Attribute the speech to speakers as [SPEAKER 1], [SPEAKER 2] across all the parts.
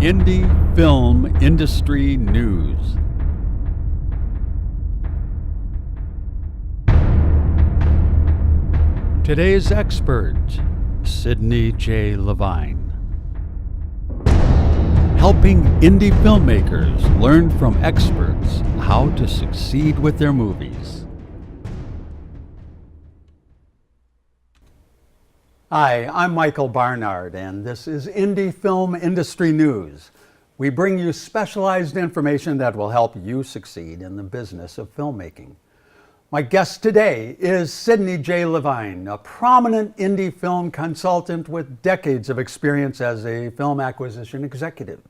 [SPEAKER 1] Indie Film Industry News. Today's expert, SYDNEY J LEVINE. Helping indie filmmakers learn from experts how to succeed with their movies. Hi, I'm Michael Barnard, and this is Indie Film Industry News. We bring you specialized information that will help you succeed in the business of filmmaking. My guest today is SYDNEY J LEVINE, a prominent indie film consultant with decades of experience as a film acquisition executive.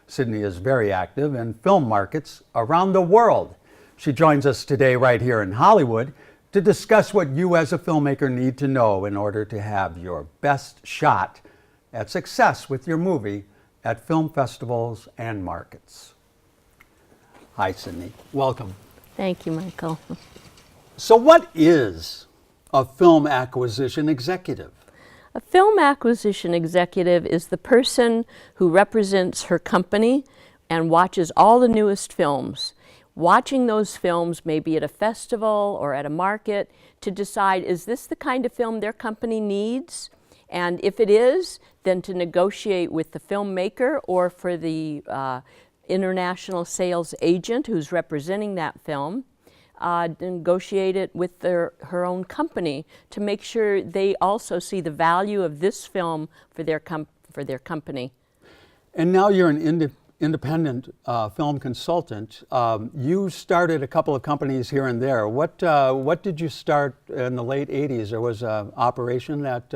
[SPEAKER 1] SYDNEY is very active in film markets around the world. She joins us today right here in Hollywood to discuss what you as a filmmaker need to know in order to have your best shot at success with your movie at film festivals and markets. Hi, SYDNEY. Welcome.
[SPEAKER 2] Thank you, Michael.
[SPEAKER 1] So what is a film acquisition executive?
[SPEAKER 2] A film acquisition executive is the person who represents her company and watches all the newest films. Watching those films, maybe at a festival or at a market, to decide, is this the kind of film their company needs? And if it is, then to negotiate with the filmmaker or for the international sales agent who's representing that film, negotiate it with her own company to make sure they also see the value of this film for their company.
[SPEAKER 1] And now you're an independent film consultant. You started a couple of companies here and there. What did you start in the late 80s? There was an operation that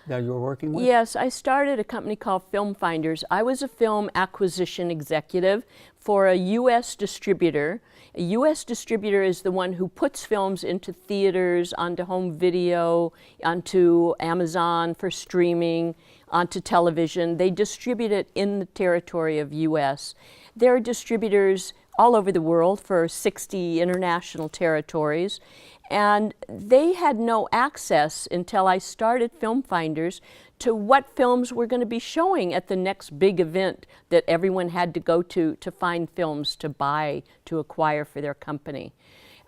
[SPEAKER 1] you were working with?
[SPEAKER 2] Yes, I started a company called Film Finders. I was a film acquisition executive for a U.S. distributor. A U.S. distributor is the one who puts films into theaters, onto home video, onto Amazon for streaming, onto television. They distribute it in the territory of U.S. There are distributors all over the world for 60 international territories, and they had no access until I started Film Finders to what films were going to be showing at the next big event that everyone had to go to find films to buy, to acquire for their company.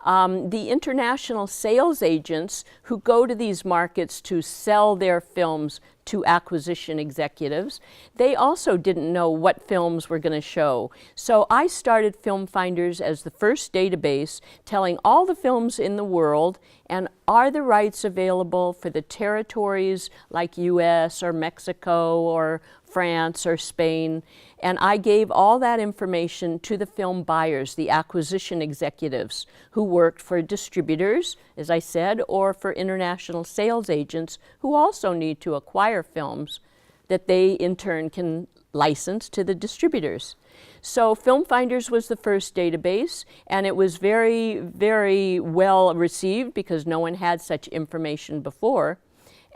[SPEAKER 2] The international sales agents who go to these markets to sell their films to acquisition executives, they also didn't know what films were going to show. So I started Film Finders as the first database telling all the films in the world and are the rights available for the territories like US or Mexico or France or Spain. And I gave all that information to the film buyers, the acquisition executives who worked for distributors, as I said, or for international sales agents who also need to acquire films that they in turn can license to the distributors. So Film Finders was the first database, and it was very, very well received because no one had such information before.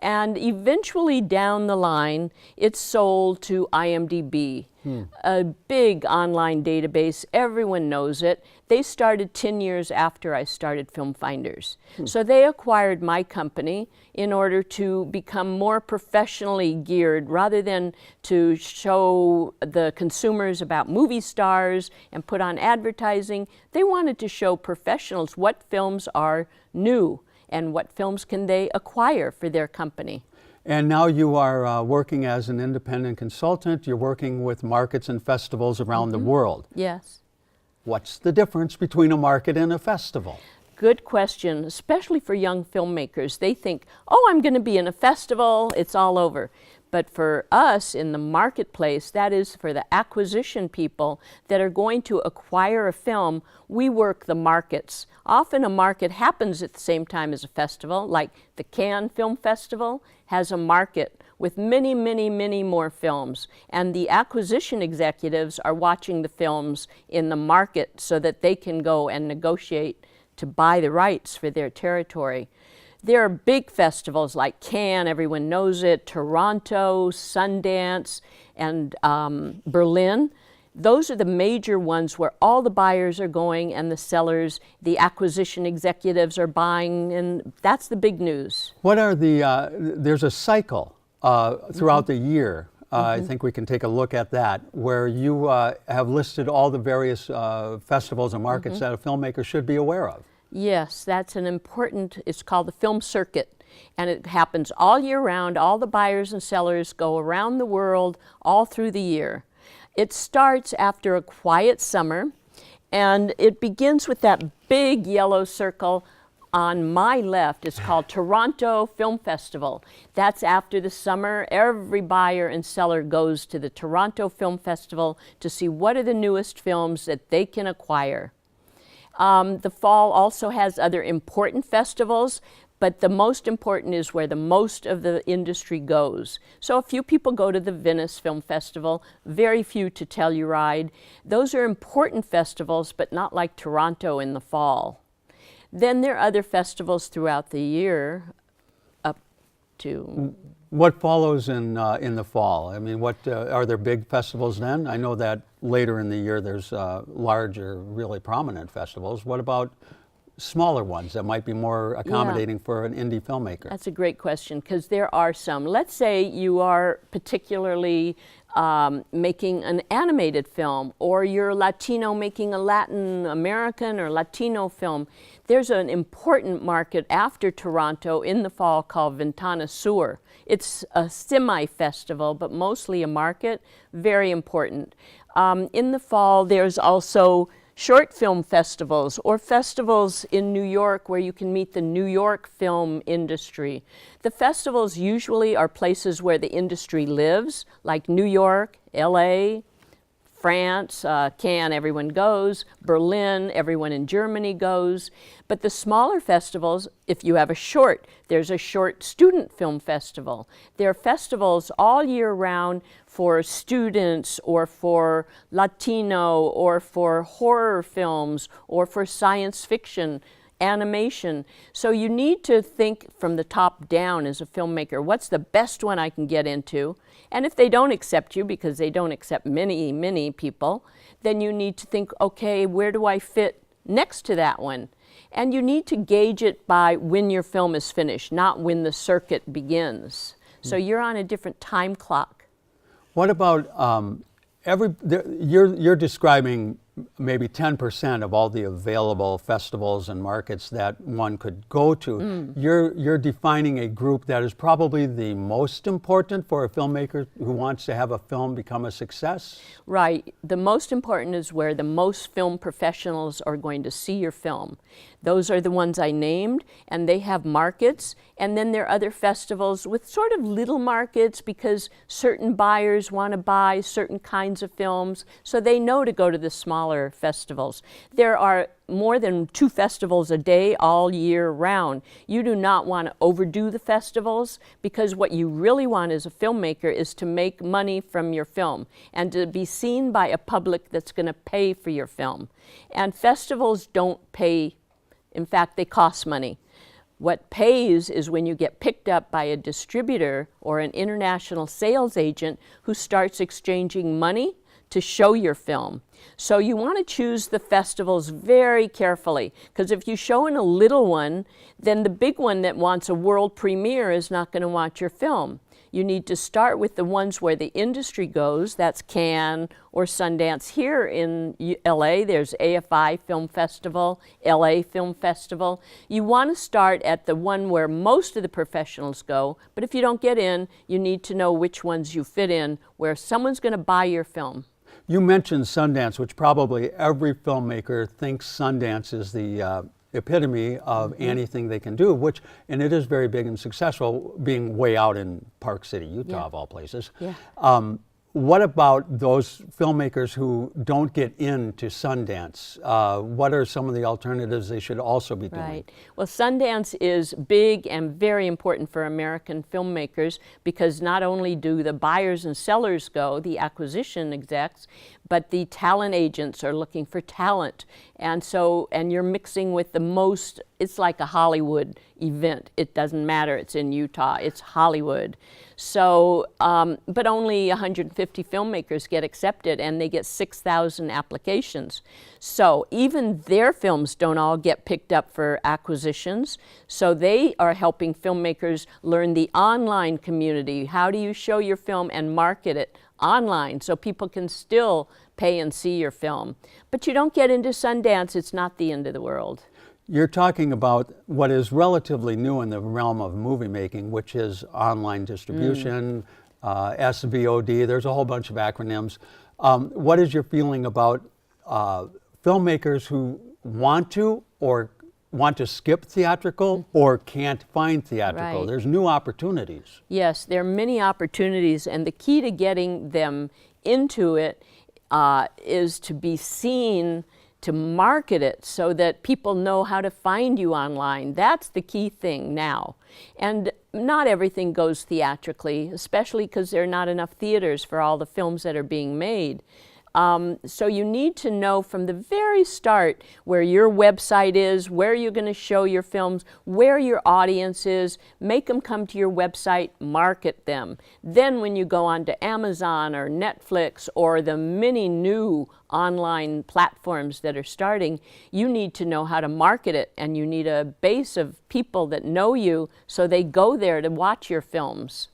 [SPEAKER 2] And eventually down the line, it sold to IMDb, a big online database. Everyone knows it. They started 10 years after I started Film Finders. So they acquired my company in order to become more professionally geared rather than to show the consumers about movie stars and put on advertising. They wanted to show professionals what films are new and what films can they acquire for their company.
[SPEAKER 1] And now you are working as an independent consultant. You're working with markets and festivals around the world.
[SPEAKER 2] Yes.
[SPEAKER 1] What's the difference between a market and a festival?
[SPEAKER 2] Good question, especially for young filmmakers. They think, oh, I'm going to be in a festival, it's all over. But for us in the marketplace, that is for the acquisition people that are going to acquire a film, we work the markets. Often a market happens at the same time as a festival, like the Cannes Film Festival has a market with many, many, many more films. And the acquisition executives are watching the films in the market so that they can go and negotiate to buy the rights for their territory. There are big festivals like Cannes, everyone knows it, Toronto, Sundance, and Berlin. Those are the major ones where all the buyers are going and the sellers, the acquisition executives are buying, and that's the big news.
[SPEAKER 1] What are the, there's a cycle throughout the year I think we can take a look at that, where you have listed all the various festivals and markets that a filmmaker should be aware of.
[SPEAKER 2] Yes, that's an important, it's called the film circuit, and it happens all year round. All the buyers and sellers go around the world all through the year. It starts after a quiet summer, and it begins with that big yellow circle on my left. It's called Toronto Film Festival. That's after the summer. Every buyer and seller goes to the Toronto Film Festival to see what are the newest films that they can acquire. The fall also has other important festivals, but the most important is where the most of the industry goes. So a few people go to the Venice Film Festival, very few to Telluride. Those are important festivals, but not like Toronto in the fall. Then there are other festivals throughout the year up to...
[SPEAKER 1] What follows in the fall? I mean, what are there big festivals then? I know that later in the year there's larger, really prominent festivals. What about smaller ones that might be more accommodating for an indie filmmaker?
[SPEAKER 2] That's a great question, because there are some. Let's say you are particularly making an animated film, or you're Latino making a Latin American or Latino film. There's an important market after Toronto in the fall called Ventana Sur. It's a semi-festival, but mostly a market, very important. In the fall, there's also short film festivals, or festivals in New York where you can meet the New York film industry. The festivals usually are places where the industry lives, like New York, LA, France, Cannes, everyone goes, Berlin, everyone in Germany goes. But the smaller festivals, if you have a short, there's a short student film festival. There are festivals all year round for students, or for Latino, or for horror films, or for science fiction, animation. So you need to think from the top down as a filmmaker, what's the best one I can get into? And if they don't accept you, because they don't accept many people, then you need to think, okay, where do I fit next to that one? And you need to gauge it by when your film is finished, not when the circuit begins. So you're on a different time clock.
[SPEAKER 1] What about you're describing maybe 10% of all the available festivals and markets that one could go to. You're defining a group that is probably the most important for a filmmaker who wants to have a film become a success?
[SPEAKER 2] Right. The most important is where the most film professionals are going to see your film. Those are the ones I named, and they have markets. And then there are other festivals with sort of little markets, because certain buyers want to buy certain kinds of films, so they know to go to the smaller festivals. There are more than 2 festivals a day all year round. You do not want to overdo the festivals, because what you really want as a filmmaker is to make money from your film and to be seen by a public that's going to pay for your film. And festivals don't pay. In fact, they cost money. What pays is when you get picked up by a distributor or an international sales agent who starts exchanging money to show your film. So you want to choose the festivals very carefully, because if you show in a little one, then the big one that wants a world premiere is not going to watch your film. You need to start with the ones where the industry goes. That's Cannes or Sundance. Here in LA, there's AFI Film Festival, LA Film Festival. You want to start at the one where most of the professionals go, but if you don't get in, you need to know which ones you fit in, where someone's going to buy your film.
[SPEAKER 1] You mentioned Sundance, which probably every filmmaker thinks Sundance is the epitome of anything they can do, and it is very big and successful, being way out in Park City, Utah, of all places. What about those filmmakers who don't get into Sundance? What are some of the alternatives they should also be doing?
[SPEAKER 2] Right. Well, Sundance is big and very important for American filmmakers, because not only do the buyers and sellers go, the acquisition execs, but the talent agents are looking for talent. And you're mixing with the most, it's like a Hollywood event. It doesn't matter, it's in Utah, it's Hollywood. So, but only 150 filmmakers get accepted, and they get 6,000 applications. So even their films don't all get picked up for acquisitions. So they are helping filmmakers learn the online community. How do you show your film and market it online so people can still pay and see your film? But you don't get into Sundance, it's not the end of the world.
[SPEAKER 1] You're talking about what is relatively new in the realm of movie making, which is online distribution, SVOD. There's a whole bunch of acronyms. What is your feeling about filmmakers who want to skip theatrical or can't find theatrical?
[SPEAKER 2] Right.
[SPEAKER 1] There's new opportunities.
[SPEAKER 2] Yes, there are many opportunities, and the key to getting them into it is to be seen, to market it so that people know how to find you online. That's the key thing now. And not everything goes theatrically, especially because there are not enough theaters for all the films that are being made. So you need to know from the very start where your website is, where you're going to show your films, where your audience is, make them come to your website, market them. Then when you go on to Amazon or Netflix or the many new online platforms that are starting, you need to know how to market it, and you need a base of people that know you so they go there to watch your films.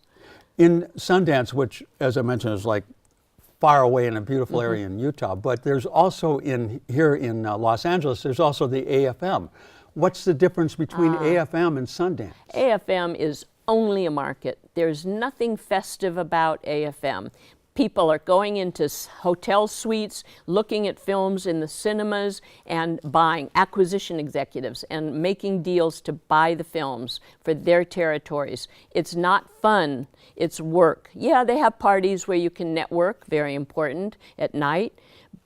[SPEAKER 1] In Sundance, which, as I mentioned, is like far away in a beautiful area in Utah, but there's also here in Los Angeles, there's also the AFM. What's the difference between AFM and Sundance?
[SPEAKER 2] AFM is only a market. There's nothing festive about AFM. People are going into hotel suites, looking at films in the cinemas, and buying, acquisition executives, and making deals to buy the films for their territories. It's not fun, it's work. Yeah, they have parties where you can network, very important, at night,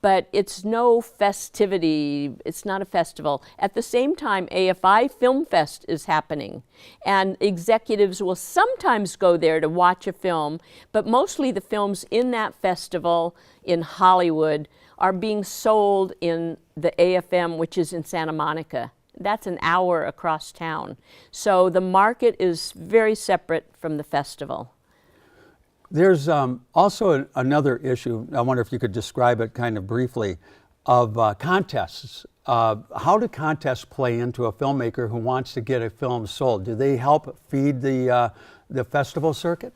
[SPEAKER 2] but it's no festivity, it's not a festival. At the same time, AFI Film Fest is happening, and executives will sometimes go there to watch a film, but mostly the films in that festival in Hollywood are being sold in the AFM, which is in Santa Monica. That's an hour across town. So the market is very separate from the festival.
[SPEAKER 1] There's also another issue, I wonder if you could describe it kind of briefly, of contests. How do contests play into a filmmaker who wants to get a film sold? Do they help feed the festival circuit?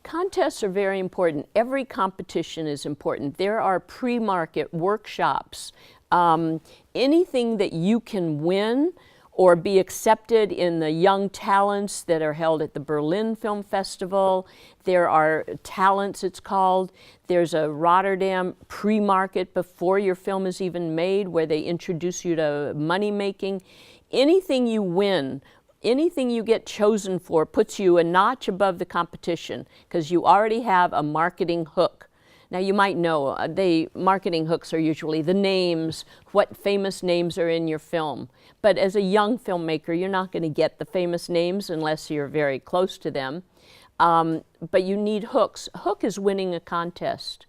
[SPEAKER 2] Contests are very important. Every competition is important. There are pre-market workshops. Anything that you can win or be accepted in the Young Talents that are held at the Berlin Film Festival. There are talents, it's called. There's a Rotterdam pre-market before your film is even made, where they introduce you to money making. Anything you win, anything you get chosen for, puts you a notch above the competition, because you already have a marketing hook. Now you might know, marketing hooks are usually the names, what famous names are in your film. But as a young filmmaker, you're not going to get the famous names unless you're very close to them. But you need hooks. Hook is winning a contest.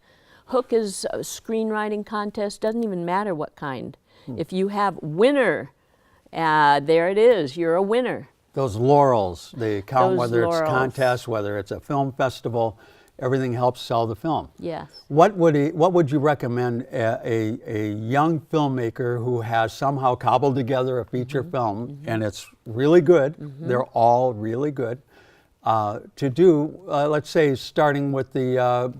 [SPEAKER 2] Hook is a screenwriting contest, doesn't even matter what kind. If you have winner, there it is, you're a winner.
[SPEAKER 1] Those laurels, they count, whether it's contest, whether it's a film festival. Everything helps sell the film.
[SPEAKER 2] Yes.
[SPEAKER 1] What would you recommend a young filmmaker who has somehow cobbled together a feature film, and it's really good, they're all really good, to do, let's say, starting with the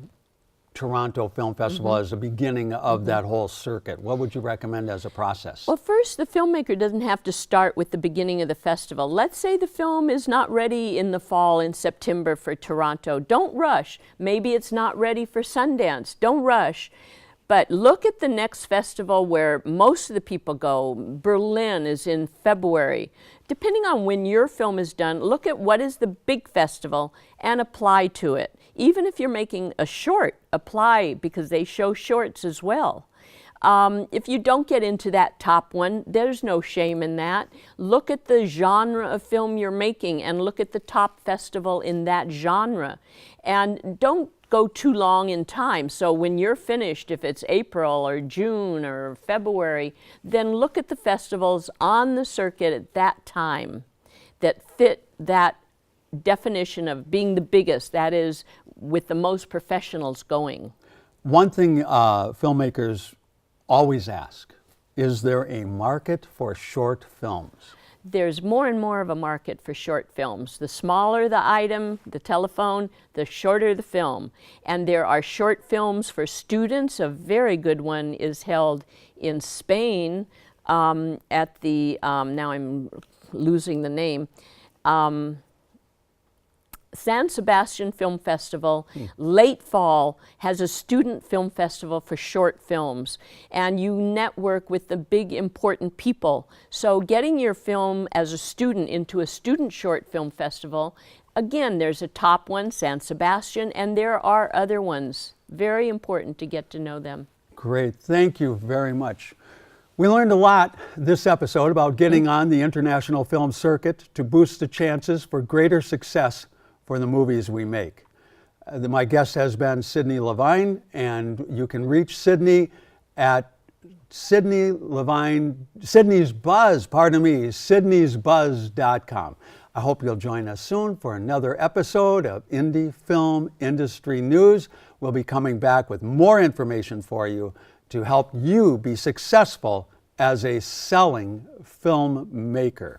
[SPEAKER 1] Toronto Film Festival as the beginning of that whole circuit? What would you recommend as a process?
[SPEAKER 2] Well, first, the filmmaker doesn't have to start with the beginning of the festival. Let's say the film is not ready in the fall, in September, for Toronto. Don't rush. Maybe it's not ready for Sundance. Don't rush. But look at the next festival where most of the people go. Berlin is in February. Depending on when your film is done, look at what is the big festival and apply to it. Even if you're making a short, apply, because they show shorts as well. If you don't get into that top one, there's no shame in that. Look at the genre of film you're making and look at the top festival in that genre. And don't go too long in time. So when you're finished, if it's April or June or February, then look at the festivals on the circuit at that time that fit that definition of being the biggest, that is, with the most professionals going.
[SPEAKER 1] One thing filmmakers always ask, is there a market for short films?
[SPEAKER 2] There's more and more of a market for short films. The smaller the item, the telephone, the shorter the film. And there are short films for students. A very good one is held in Spain at the, now I'm losing the name, San Sebastian Film Festival. Late fall has a student film festival for short films, and you network with the big important people. So getting your film as a student into a student short film festival, again, there's a top one, San Sebastian, and there are other ones. Very important to get to know them.
[SPEAKER 1] Great, thank you very much. We learned a lot this episode about getting on the international film circuit to boost the chances for greater success for the movies we make. My guest has been SYDNEY Levine, and you can reach SYDNEY at Sydney'sBuzz.com. I hope you'll join us soon for another episode of Indie Film Industry News. We'll be coming back with more information for you to help you be successful as a selling filmmaker.